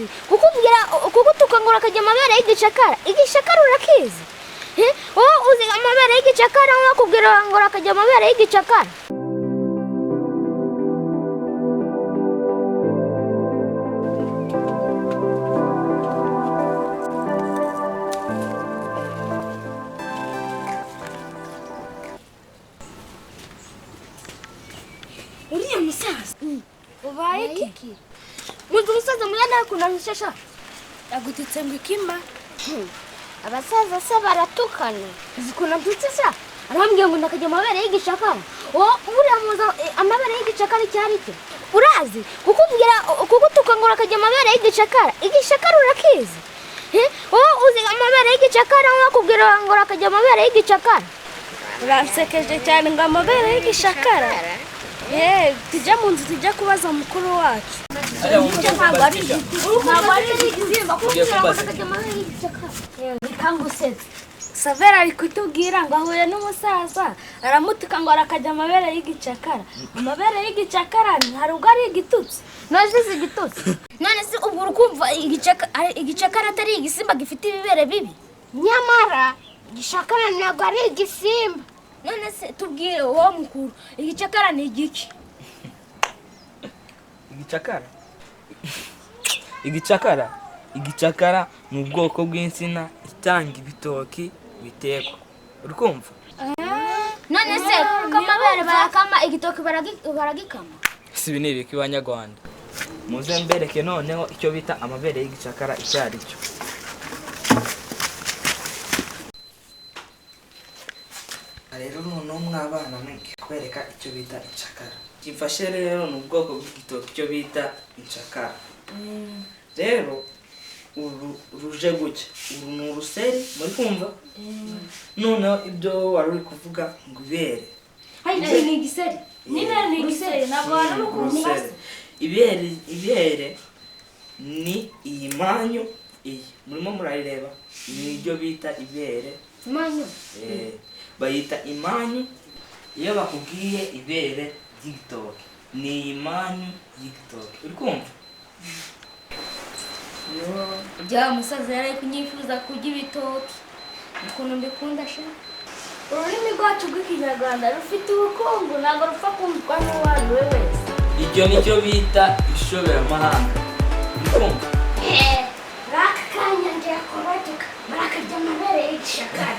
urazi kugutuka ngo urakajya amabere y'igicakara. Igicakara urakizi? Wowe uzi amabere y'igicakara wakubwira ngo urakajya amabere y'igicakara? Uriya musaza Ubaye iki? Muzi umusaza muyana kunanishasha. yagututse ngo ikima. Abasaza se baratukana. Zikuna byutse arambwiye ngo ndakajya amabere y'igicakara. Uriya muza amabere y'igicakara cyari cyo. Urazi kugutuka ngo urakajya amabere y'igicakara. Igicakara urakizi? Wowe uzi amabere y'igicakara wakubwira ngo urakajya amabere y'igicakara? Uransekeje cyane ngo amabere y'igishakara. Tujya mu nzu tujya kubaza mukuru wacu. Ntabwo ari igizimba kugira ngo urakajya amabere y'igicakara. Nikangusetse. Savera ari kutubwira ngo ahuye n'umusaza aramutuka ngo arakajya amabere y'igicakara. Amabere y'igicakara hari ubwo ari igitutsi. Naje si igitutsi. None se ubwo urukumva igicakara atari igisimba gifite ibibere bibi? Nyamara igicakara ntabwo ari igisimba. None se tubwire wowe mukuru, igicakara ni igiki? Igicakara ni ubwoko bw'insina itanga ibitoki bitekwa. Urikumva? None se kamabere barakama igitoki baragikama? Si ibi ni ibiki banyarwanda. Muze mbereke noneho icyo bita amabere y'igicakara icyo ari cyo. Rero noneho mwabana mwige kwereka icyo bita icakara. Kimfashe rero ni ubwoko bw'igitoki icyo bita icakara. Rero ruje gucya. Uru ni uruseri muri kumva? Noneho ibyo wari uri kuvuga ngo ibere. Ni igiseri. Niba ni igiseri ntabwo wari ukumva. Ibere ni iyi manyu iyi. Murimo murayireba? Ni ibyo bita ibere. Manyu? Bayita imanyu. Iyo bakubwiye ibere ry'igitoki ni iyi manyu y'igitoki. Uri kumva? Ujya umusaza yari kunyifuza kurya ibitoki. Ukuntu mbikunda sha. Ururimi rwacu rw'ikinyarwanda rufite ubukungu ntabwo rupfa kumvwa n'uwo ari we wese. Icyo nicyo bita ishoberamahanga. Uri kumva? Rakanya ngiye kubaduka. Barakajya amabere y'igicakara.